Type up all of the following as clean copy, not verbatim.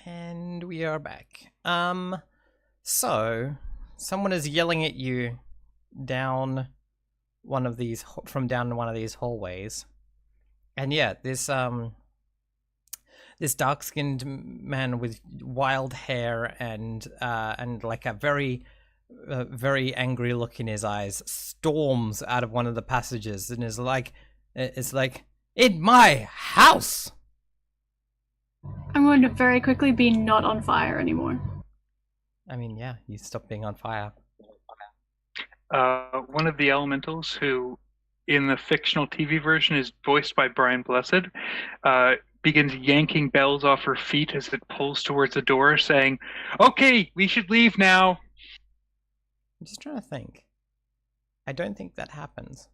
And we are back. So someone is yelling at you down one of these hallways, and yeah, this dark-skinned man with wild hair and like a very angry look in his eyes storms out of one of the passages and is like, it's like, in my house. I'm going to very quickly be not on fire anymore. I mean, yeah, you stopped being on fire. One of the elementals, who in the fictional TV version is voiced by Brian Blessed, begins yanking bells off her feet as it pulls towards the door, saying, "Okay, we should leave now." I'm just trying to think. I don't think that happens.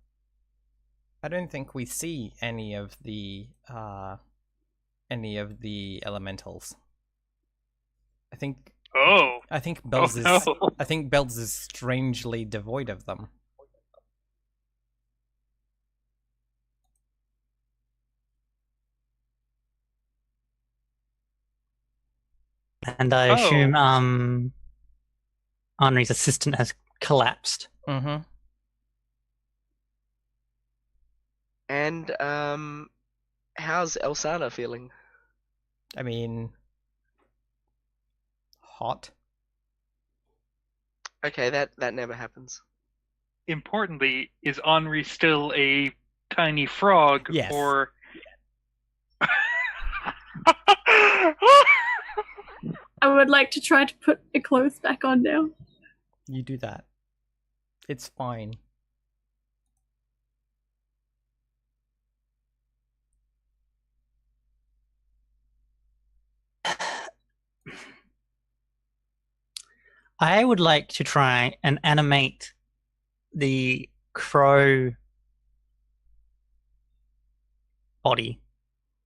I don't think we see any of the elementals. I think Bells is no. I think Bells is strangely devoid of them. And I assume Henri's assistant has collapsed. Mm-hmm. And how's Elsana feeling? I mean, hot. Okay, that never happens. Importantly, is Henri still a tiny frog? Yes. Or I would like to try to put the clothes back on now. You do that. It's fine. I would like to try and animate the crow body.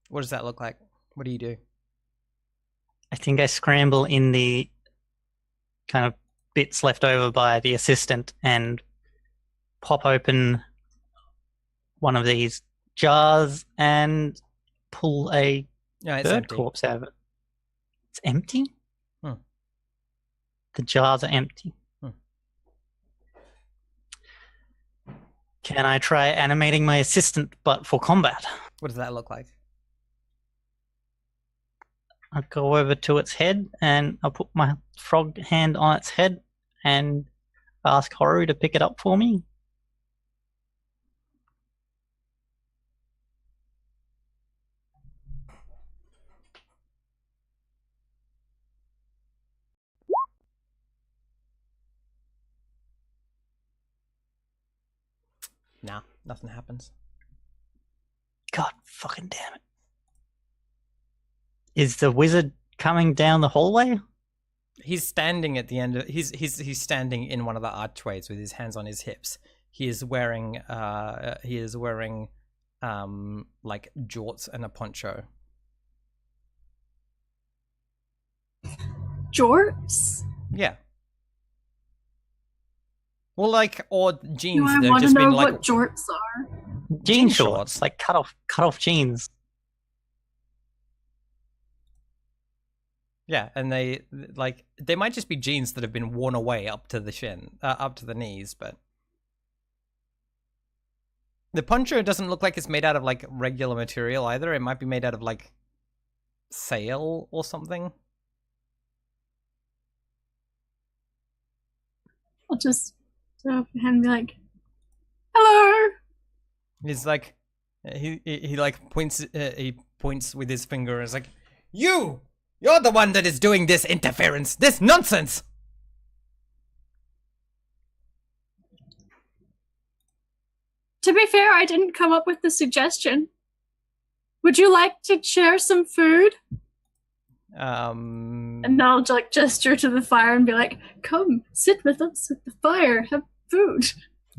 What does that look like? What do you do? I think I scramble in the kind of bits left over by the assistant and pop open one of these jars and pull a bird empty. corpse out of it. It's empty? Hmm. The jars are empty. Can I try animating my assistant, but for combat? What does that look like? I'll go over to its head and I'll put my frog hand on its head and ask Haru to pick it up for me. Nah, nothing happens. God fucking damn it. Is the wizard coming down the hallway? He's standing at the end of he's standing in one of the archways with his hands on his hips. He is wearing like jorts and a poncho. Jorts? Yeah. Well, like, or jeans. Do I They've want to just know been like what jorts are? Jean shorts, like cut off jeans. Yeah, and they might just be jeans that have been worn away up to the knees, but the poncho doesn't look like it's made out of like regular material either. It might be made out of like sail or something. I'll just throw up a hand and be like, "Hello." He's like, he like points. He points with his finger and is like, "You're the one that is doing this interference, this nonsense." To be fair, I didn't come up with the suggestion. Would you like to share some food? And I'll like gesture to the fire and be like, "Come, sit with us at the fire, have food."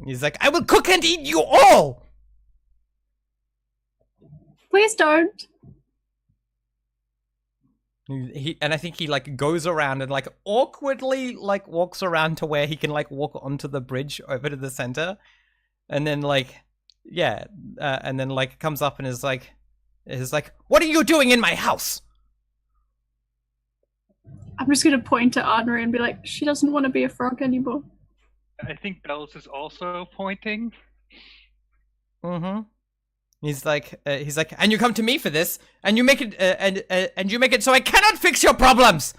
He's like, "I will cook and eat you all." Please don't. And I think he like goes around and like awkwardly like walks around to where he can like walk onto the bridge over to the center, and then like and then like comes up and is like, "What are you doing in my house?" I'm just gonna point to Audrey and be like, she doesn't want to be a frog anymore. I think Bells is also pointing. Mm-hmm. He's like, and you come to me for this, and you make it, and you make it so I cannot fix your problems.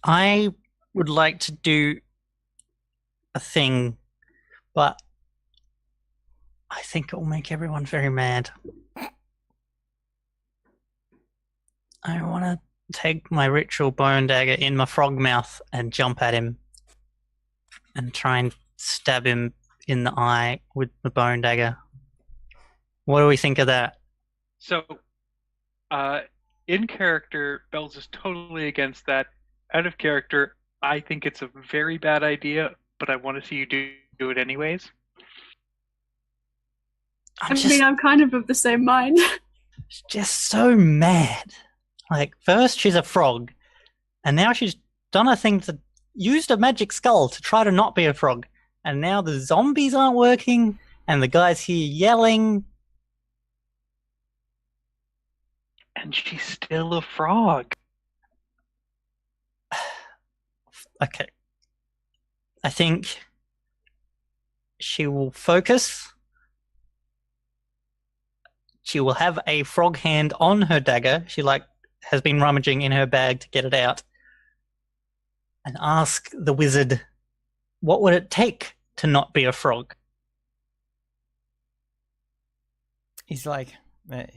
I would like to do a thing, but I think it will make everyone very mad. I want to take my ritual bone dagger in my frog mouth and jump at him and try and stab him in the eye with the bone dagger. What do we think of that? So, in character, Bells is totally against that. Out of character, I think it's a very bad idea, but I want to see you do it anyways. I mean, I'm kind of the same mind. Just so mad. Like, first she's a frog, and now she's done a thing to used a magic skull to try to not be a frog, and now the zombies aren't working, and the guy's here yelling. And she's still a frog. Okay. I think she will focus. She will have a frog hand on her dagger. She has been rummaging in her bag to get it out. And ask the wizard, what would it take to not be a frog? He's like, I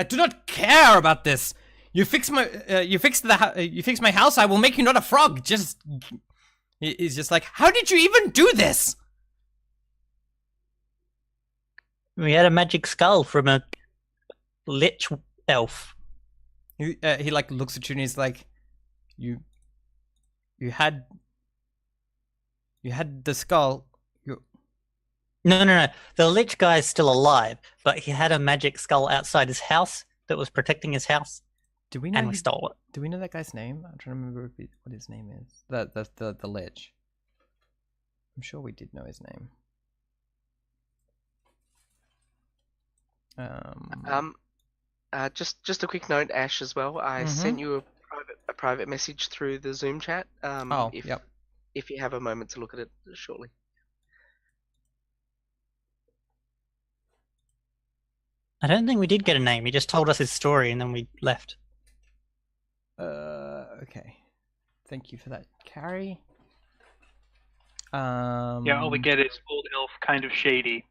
do not care about this. You fix my house. I will make you not a frog. He's just like, how did you even do this? We had a magic skull from a lich elf. He looks at you and he's like, you had the skull. No. The lich guy is still alive, but he had a magic skull outside his house that was protecting his house. Do we know? And we stole it. Do we know that guy's name? I'm trying to remember what his name is. The lich. I'm sure we did know his name. Just a quick note, Ash, as well. I sent you a private message through the Zoom chat. If you have a moment to look at it shortly. I don't think we did get a name. He just told us his story and then we left. Okay. Thank you for that, Carrie. Yeah, all we get is old elf, kind of shady.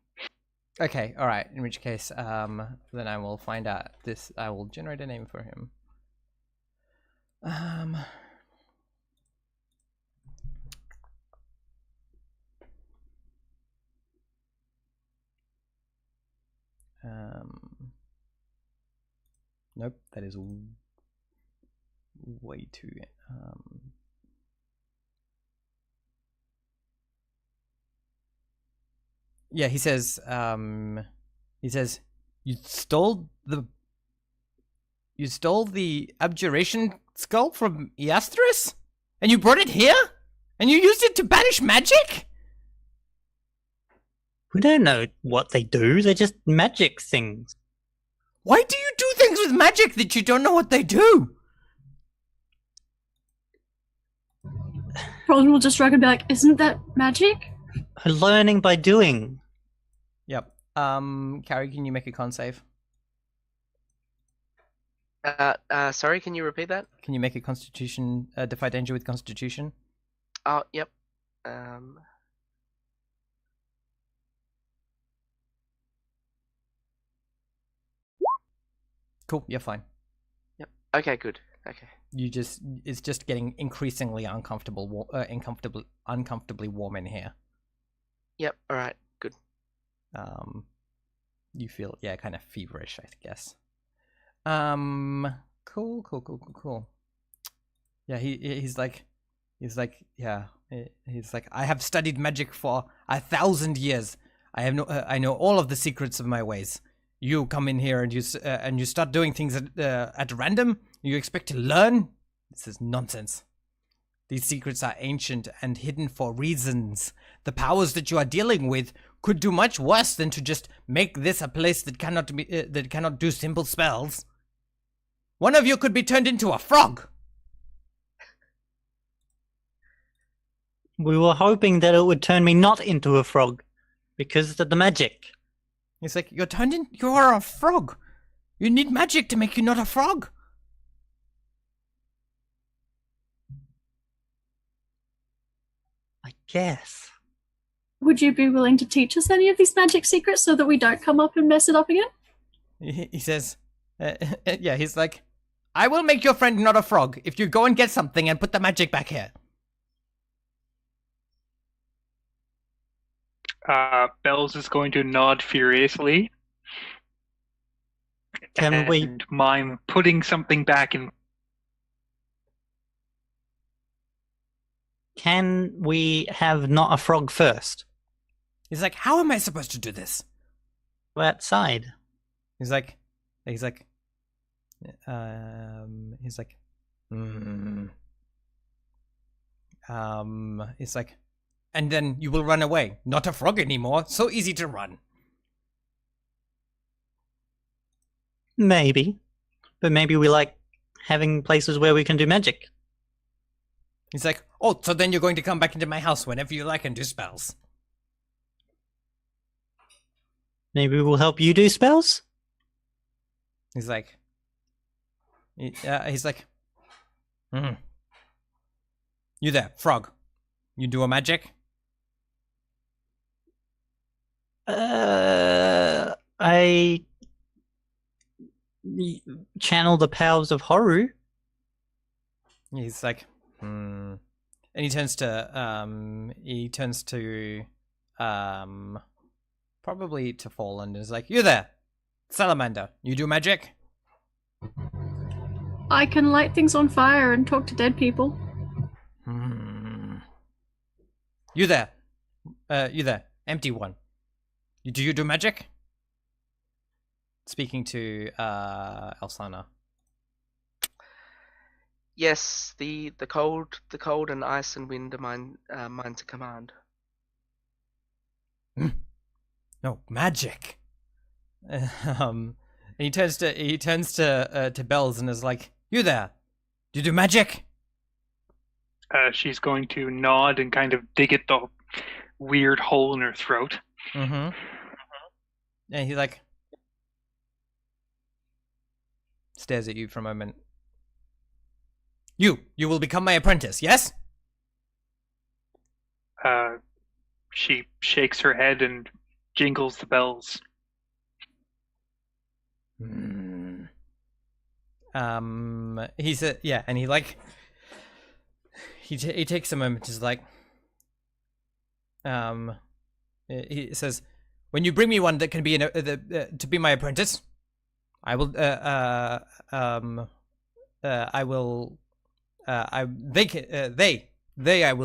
Okay, all right. In which case, then I will find out this. I will generate a name for him. Nope, that is way too. Yeah, he says, you stole the abjuration skull from Eastris? And you brought it here? And you used it to banish magic? We don't know what they do. They're just magic things. Why do you do things with magic that you don't know what they do? Roland will just shrug and be like, isn't that magic? Learning by doing. Yep. Carrie, can you make a con save? Sorry, can you repeat that? Can you make a constitution, defy danger with constitution? Oh, yep. Cool, you're fine. Yep. Okay, good. Okay. It's just getting increasingly uncomfortably warm in here. Yep, alright, good. You feel, kind of feverish, I guess. Cool. Yeah, he's like, I have studied magic for 1,000 years. I know all of the secrets of my ways. You come in here and you start doing things at random. You expect to learn? This is nonsense. These secrets are ancient and hidden for reasons. The powers that you are dealing with could do much worse than to just make this a place that cannot do simple spells. One of you could be turned into a frog. We were hoping that it would turn me not into a frog because of the magic. He's like, you are a frog. You need magic to make you not a frog. I guess. Would you be willing to teach us any of these magic secrets so that we don't come up and mess it up again? He says, yeah, he's like, I will make your friend not a frog if you go and get something and put the magic back here. Bells is going to nod furiously. Can we mime putting something back in? Can we have not a frog first? He's like, how am I supposed to do this? Go outside. He's like, and then you will run away. Not a frog anymore. So easy to run. Maybe. But maybe we like having places where we can do magic. He's like, oh, so then you're going to come back into my house whenever you like and do spells. Maybe we'll help you do spells? He's like, you there, frog. You do a magic? I channel the powers of Horu. He's like, and he turns to probably to Fallen and is like, you there, salamander, you do magic? I can light things on fire and talk to dead people. You there, empty one. Do you do magic? Speaking to Elsana. Yes, the cold and ice and wind are mine to command. No, magic. And he turns to Bells and is like, you there, do you do magic? She's going to nod and kind of dig at the weird hole in her throat. And he like stares at you for a moment. You will become my apprentice, yes? She shakes her head and jingles the bells. He said, yeah, and he like he takes a moment, just like he says, when you bring me one that can be to be my apprentice, I will I will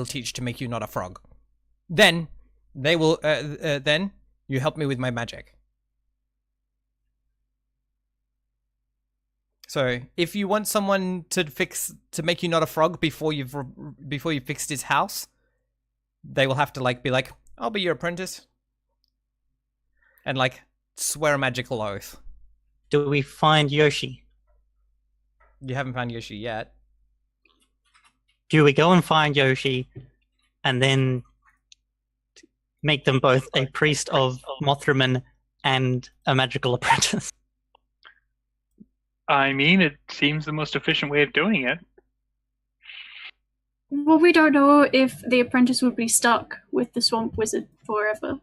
teach to make you not a frog. Then they will then you help me with my magic. So if you want someone to make you not a frog before you've fixed his house, they will have to like be like, I'll be your apprentice, and like swear a magical oath. Do we find Yoshi? You haven't found Yoshi yet. Do we go and find Yoshi and then make them both a priest of Mothraman and a magical apprentice? I mean, it seems the most efficient way of doing it. Well, we don't know if the apprentice would be stuck with the swamp wizard forever.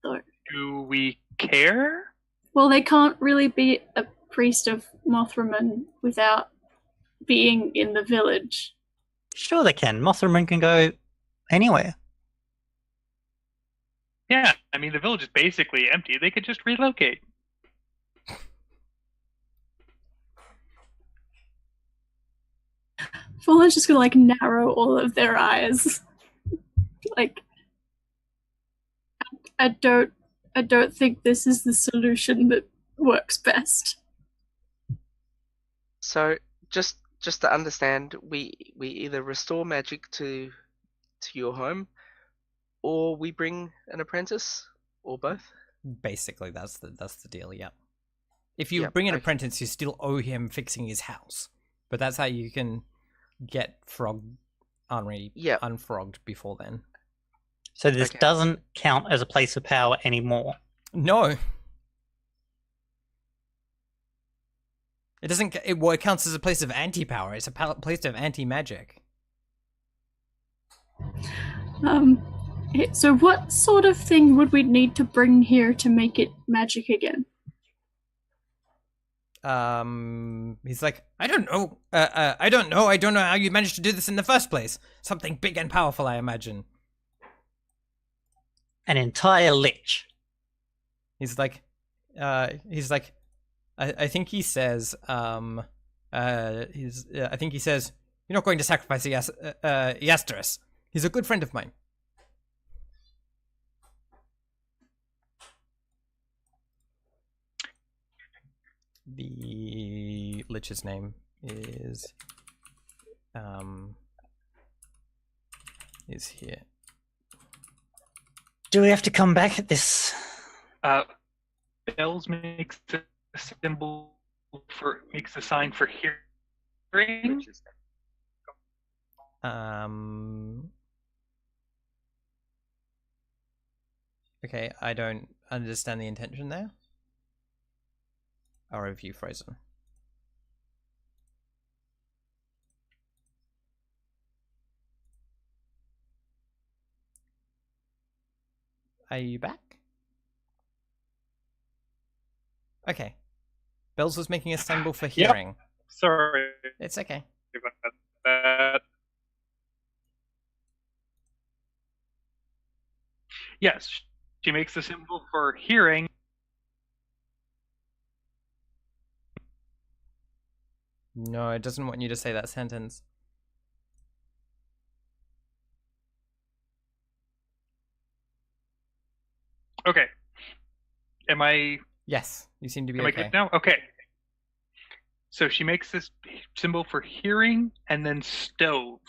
So, do we care? Well, they can't really be a priest of Mothraman without being in the village. Sure they can. Mothraman can go anywhere. Yeah, I mean, the village is basically empty. They could just relocate. Fallen's just gonna like narrow all of their eyes. Like, I don't think this is the solution that works best. So just just to understand, we either restore magic to your home, or we bring an apprentice, or both. Basically, that's the deal. Yeah. If you bring an apprentice, you still owe him fixing his house, but that's how you can get Henri unfrogged before then. So this doesn't count as a place of power anymore. No. It doesn't. It counts as a place of anti-power. It's a place of anti-magic. So what sort of thing would we need to bring here to make it magic again? He's like, I don't know. I don't know. I don't know how you managed to do this in the first place. Something big and powerful, I imagine. An entire lich. He's like, I think he says, I think he says, you're not going to sacrifice Yasteris. He's a good friend of mine. The lich's name is here. Do we have to come back at this? Bells makes a sign for hearing. Okay, I don't understand the intention there. Or have you frozen? Are you back? Okay. Bells was making a symbol for hearing. Yep. Sorry. It's okay. That. Yes, she makes a symbol for hearing. No, it doesn't want you to say that sentence. Okay. Am I... Yes, you seem to be okay. Am I good now? Okay. So she makes this symbol for hearing and then stove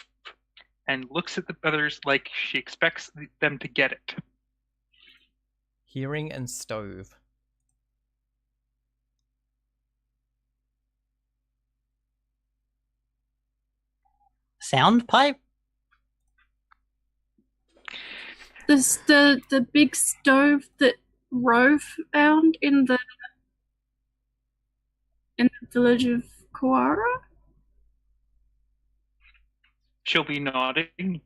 and looks at the others like she expects them to get it. Hearing and stove. Sound pipe? The big stove that Rove found in the village of Koara? She'll be nodding.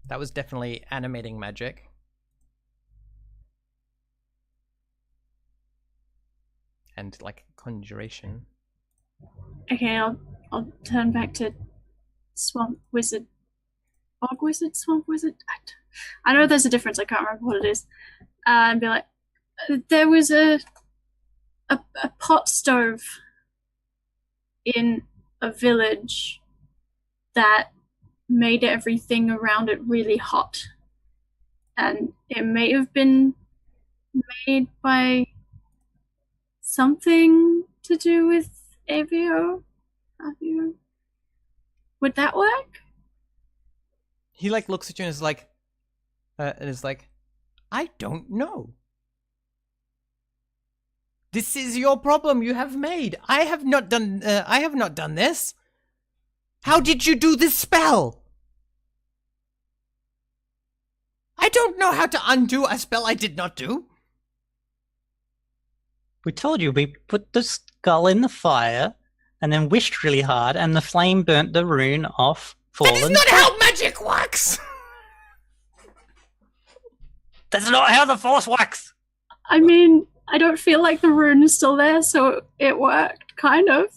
That was definitely animating magic. And like conjuration. Okay, I'll turn back to Swamp Wizard. Bog Wizard? Swamp Wizard? I know there's a difference, I can't remember what it is. And be like, there was a pot stove in a village that made everything around it really hot. And it may have been made by something to do with Avio. Would that work? He like looks at you and is like, I don't know. This is your problem you have made. I have not done this. How did you do this spell? I don't know how to undo a spell I did not do. We told you we put the skull in the fire and then wished really hard and the flame burnt the rune off Fallen. That is not how magic works! That's not how the Force works! I mean, I don't feel like the rune is still there, so it worked, kind of.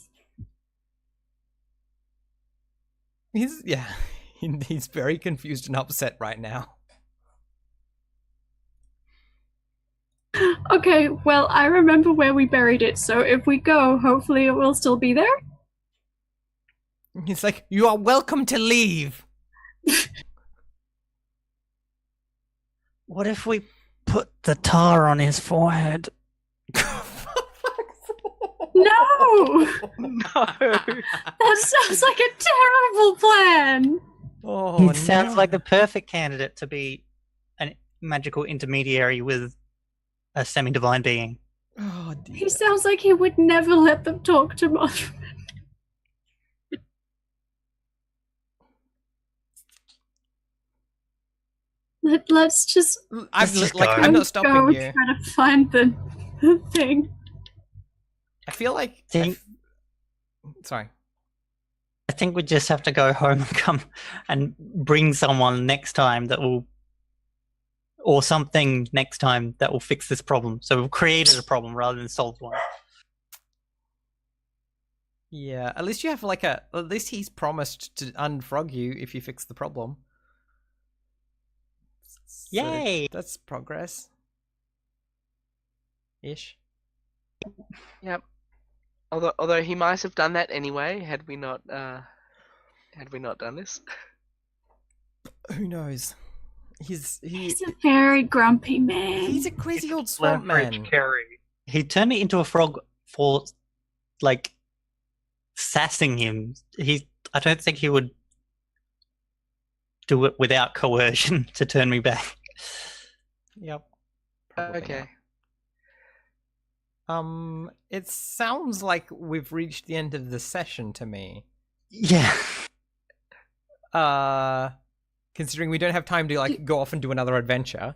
He's very confused and upset right now. Okay, well, I remember where we buried it, so if we go, hopefully it will still be there. He's like, you are welcome to leave. What if we put the tar on his forehead? No! No. That sounds like a terrible plan! Oh, He sounds like the perfect candidate to be a magical intermediary with a semi-divine being. Oh, dear. He sounds like he would never let them talk to Mothman. Let's just I'm not stopping go you. try to find the thing. I feel like... Sorry. I think we just have to go home and come and bring someone next time that will... Or something next time that will fix this problem. So we've created a problem rather than solved one. Yeah, at least you have like at least he's promised to unfrog you if you fix the problem. So Yay! that's progress. Ish. Yep. Although he might have done that anyway, had we not done this. Who knows? He's a very grumpy man. He's a crazy old swamp man. He turned me into a frog for like sassing him. I don't think he would do it without coercion to turn me back. Yep. Okay. Not. It sounds like we've reached the end of the session to me. Yeah. Considering we don't have time to like go off and do another adventure,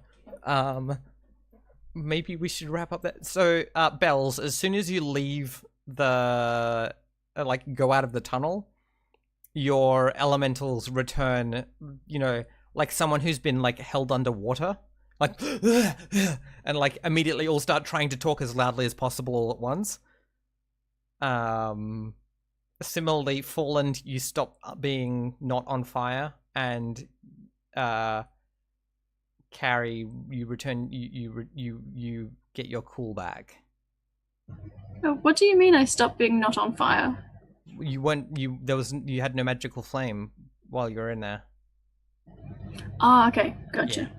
maybe we should wrap up that. So, Bells, as soon as you leave the go out of the tunnel, your elementals return. You know, like someone who's been like held underwater, like and like immediately all start trying to talk as loudly as possible all at once. Similarly, Fallen, you stop being not on fire, and Carrie, you return. You get your cool back. What do you mean I stopped being not on fire? You had no magical flame while you were in there. Ah, okay, gotcha. Yeah.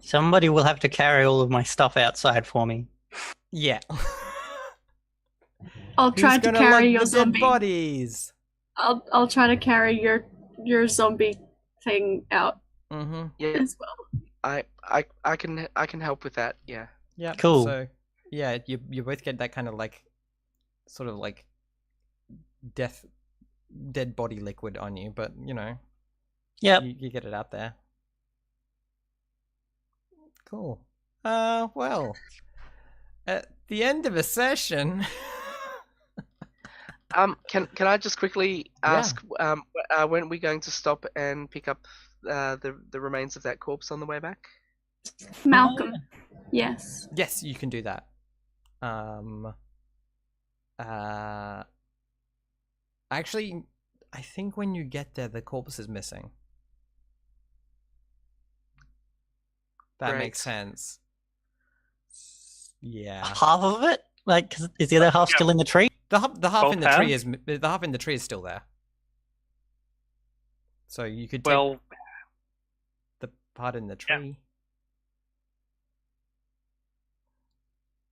Somebody will have to carry all of my stuff outside for me. Yeah. I'll try to carry your zombie. Dead bodies. I'll try to carry your zombie thing out. Mm-hmm. Yeah. As well. I can help with that. Yeah. Yeah. Cool. So, yeah, you both get that kind of like, sort of like, dead body liquid on you, but you know. Yep. You get it out there. Cool. Well, at the end of a session. Can I just quickly ask, when are we going to stop and pick up the remains of that corpse on the way back? Malcolm. Yes. Yes, you can do that. Actually, I think when you get there, the corpse is missing. That makes sense. Yeah. Half of it? Like, is the other half still in the tree? The half in the tree is still there. So you could take the part in the tree. Yeah.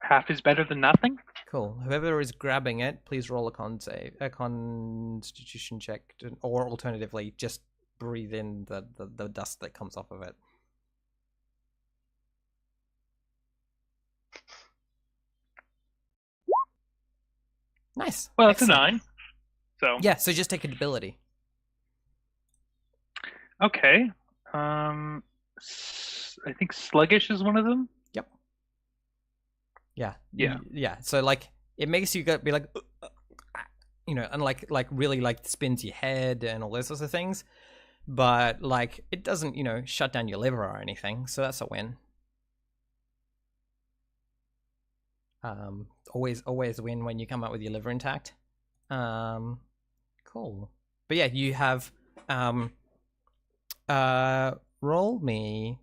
Half is better than nothing. Cool. Whoever is grabbing it, please roll a constitution check, or alternatively, just breathe in the dust that comes off of it. Nice. Well, it's a 9. So yeah, so just take a ability. Okay. I think sluggish is one of them. Yep. Yeah. Yeah. Yeah. So like it makes you be like, you know, and like really like spins your head and all those sorts of things, but like it doesn't, you know, shut down your liver or anything. So that's a win. Always win when you come out with your liver intact. Cool. But yeah, you have roll me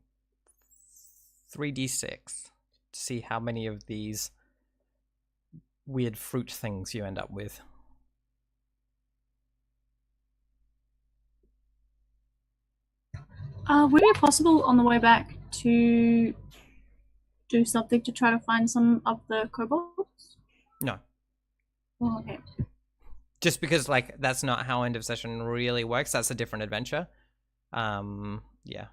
3d6 to see how many of these weird fruit things you end up with. Would it be possible on the way back to do something to try to find some of the kobolds? No. Oh, okay. Just because, like, that's not how end of session really works. That's a different adventure. Yeah.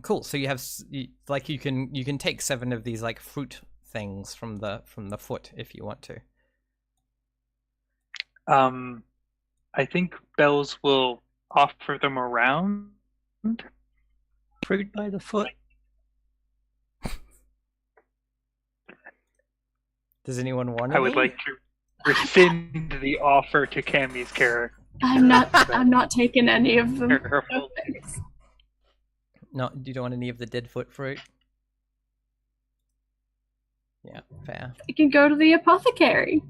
Cool. So you have you can take 7 of these like fruit things from the foot if you want to. I think Bells will offer them around. Fruit by the foot. Does anyone want I would like to rescind the offer to Cammy's character. I'm not taking any of them. No, you don't want any of the dead foot fruit? Yeah, fair. You can go to the apothecary.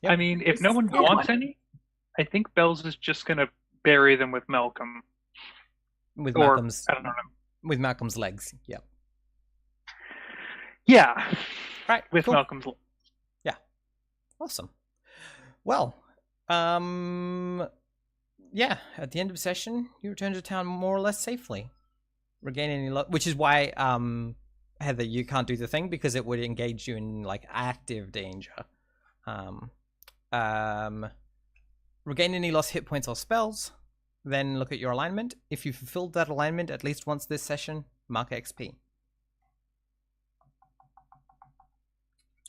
Yep. I mean, if no one wants any, I think Bells is just going to bury them with Malcolm. Malcolm's, I don't know. With Malcolm's legs, yeah. Yeah. Right, with cool. Malcolm's legs. Yeah. Awesome. Well, yeah, at the end of session, you return to town more or less safely. Regain any luck, which is why, Heather, you can't do the thing because it would engage you in like active danger. Regain any lost hit points or spells. Then look at your alignment. If you fulfilled that alignment at least once this session, mark XP.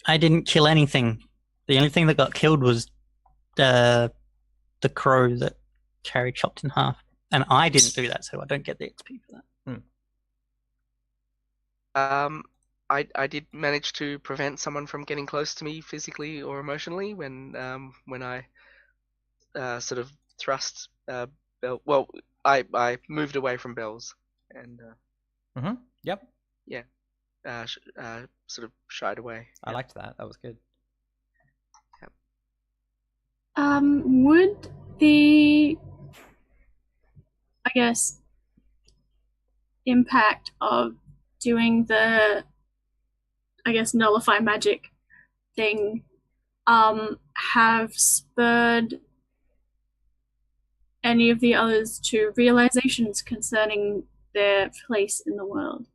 I didn't kill anything. The only thing that got killed was the crow that Carrie chopped in half. And I didn't do that, so I don't get the XP for that. I did manage to prevent someone from getting close to me physically or emotionally when I sort of thrust Bell. Well, I moved away from Bells and. Yep. Yeah. Sort of shied away. I liked that. That was good. Yep. Would the, I guess, impact of doing the, I guess, nullify magic thing have spurred any of the others to realizations concerning their place in the world?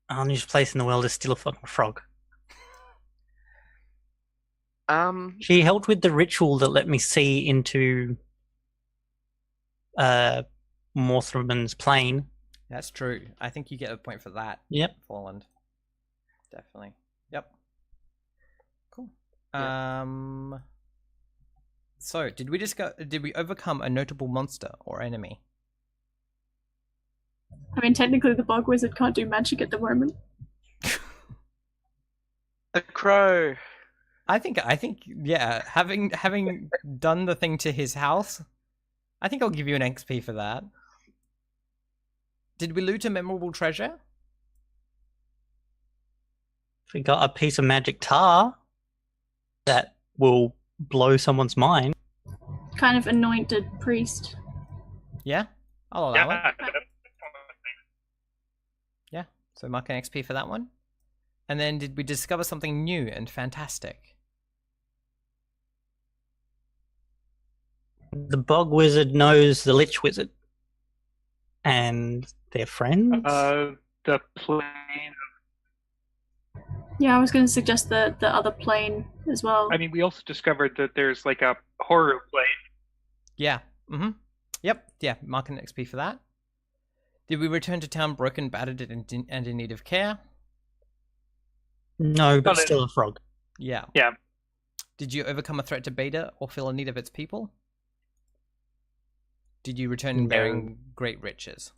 Anya's place in the world is still a fucking frog. She helped with the ritual that let me see into Morthraman's plane. That's true. I think you get a point for that. Yep. Falland. Definitely. Yep. Cool. Yep. So did we overcome a notable monster or enemy? I mean, technically the bog wizard can't do magic at the moment. The crow. I think yeah, having done the thing to his house, I think I'll give you an XP for that. Did we loot a memorable treasure? We got a piece of magic tar that will blow someone's mind. Kind of anointed priest. Yeah, I'll allow it. Yeah, so mark an XP for that one. And then did we discover something new and fantastic? The bog wizard knows the lich wizard. And they're friends? The plane. Yeah, I was going to suggest the other plane as well. I mean, we also discovered that there's like a horror plane. Yeah. Yep. Yeah, mark an XP for that. Did we return to town broken, battered, and in need of care? No, but still a frog. Yeah. Yeah. Did you overcome a threat to Beta or feel a need of its people? Did you return bearing great riches?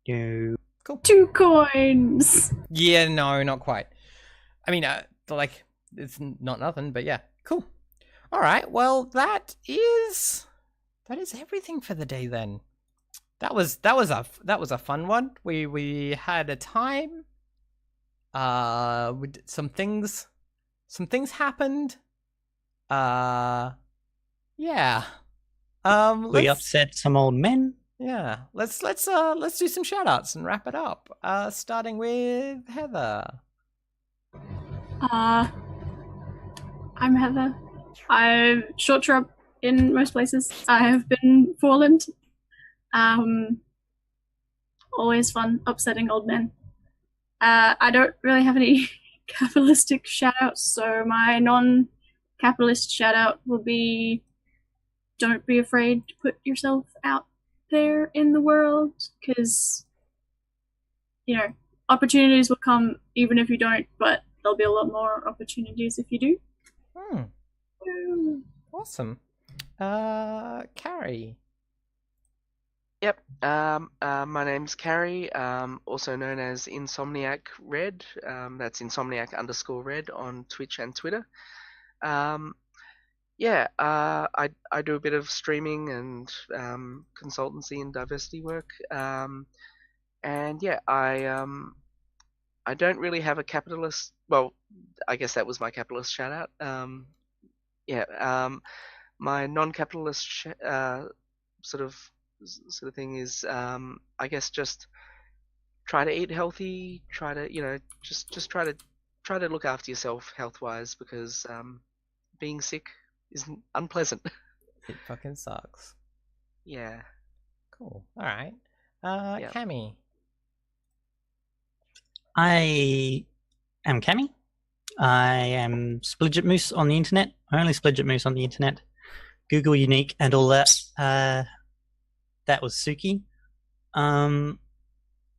No. Cool. 2 coins! Yeah, no, not quite. I mean, like, it's not nothing, but yeah. Cool. All right, well, that is everything for the day then. That was a fun one. We had a time. Some things happened. Yeah. We upset some old men. Yeah. Let's do some shout outs and wrap it up. Starting with Heather. I'm Heather. I'm short shrub in most places. I have been Falland. Always fun upsetting old men. I don't really have any capitalistic shout-outs, so my non-capitalist shout-out will be don't be afraid to put yourself out there in the world, because, you know, opportunities will come even if you don't, but there'll be a lot more opportunities if you do. Awesome. Carrie. Yep. My name's Carrie, also known as Insomniac Red. That's Insomniac_Red on Twitch and Twitter. Yeah, I do a bit of streaming and consultancy and diversity work. And yeah, I don't really have a capitalist. Well, I guess that was my capitalist shout out. Yeah. My non-capitalist sort of thing is, I guess, just try to eat healthy. Try to just try to look after yourself health-wise, because being sick isn't unpleasant. It fucking sucks. Yeah. Cool. All right. Yeah. Cammy. I am Cammy. I am Splidget Moose on the internet. Only Splidget Moose on the internet. Google Unique and all that. That was Suki.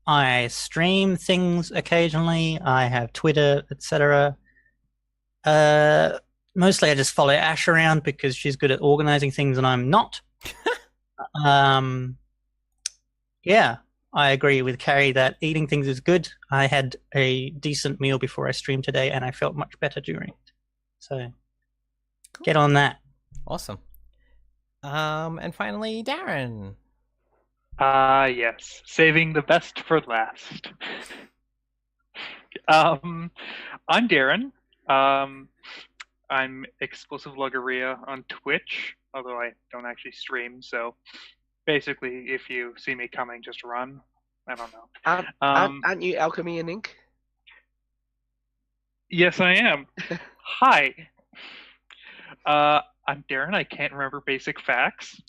I stream things occasionally. I have Twitter, etc. Mostly I just follow Ash around because she's good at organizing things and I'm not. Yeah, I agree with Carrie that eating things is good. I had a decent meal before I streamed today and I felt much better during it. So get on that. Awesome. And finally, Darren. Yes. Saving the best for last. I'm Darren. I'm Explosive Logorrhea on Twitch, although I don't actually stream, so basically if you see me coming, just run. I don't know. Aren't you Alchemy and Ink? Yes, I am. Hi. I'm Darren. I can't remember basic facts.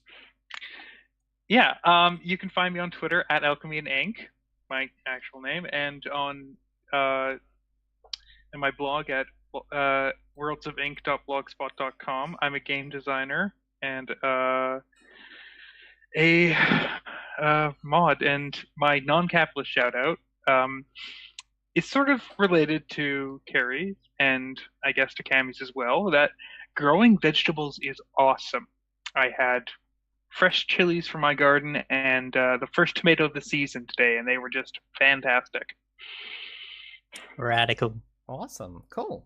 Yeah, you can find me on Twitter at Alchemy and Ink, my actual name, and on in my blog at worldsofinc.blogspot.com. I'm a game designer and a mod, and my non-capitalist shout-out is sort of related to Carrie's and I guess to Cammy's as well, that growing vegetables is awesome. I had fresh chilies from my garden and the first tomato of the season today, and they were just fantastic. Radical. Awesome. Cool.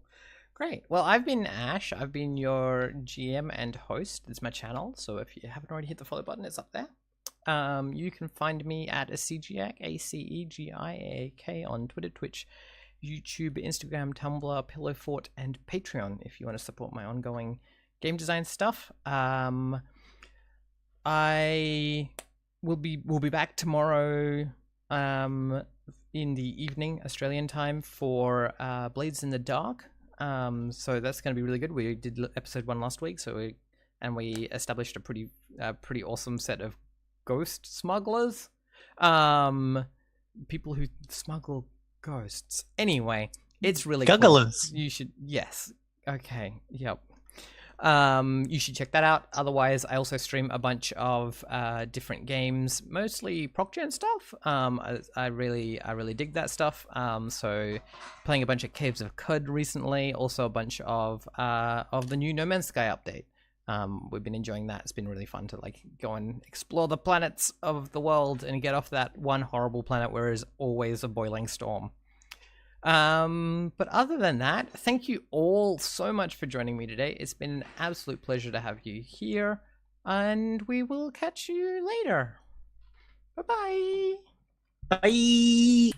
Great. Well, I've been Ash. I've been your GM and host. It's my channel, so if you haven't already hit the follow button, it's up there. You can find me at Acegiac, ACEGIAK, on Twitter, Twitch, YouTube, Instagram, Tumblr, Pillow Fort, and Patreon if you want to support my ongoing game design stuff. I will be back tomorrow in the evening Australian time for Blades in the Dark. So that's going to be really good. We did episode 1 last week, so we established a pretty awesome set of ghost smugglers, people who smuggle ghosts. Anyway, it's really Gugglers. cool. You should, yes. Okay. Yep. You should check that out. Otherwise, I also stream a bunch of different games, mostly ProcGen stuff. I really dig that stuff. So playing a bunch of Caves of Cud recently, also a bunch of the new No Man's Sky update. We've been enjoying that. It's been really fun to like go and explore the planets of the world and get off that one horrible planet where there's always a boiling storm. But other than that, thank you all so much for joining me today. It's been an absolute pleasure to have you here, and we will catch you later. Bye-bye. Bye.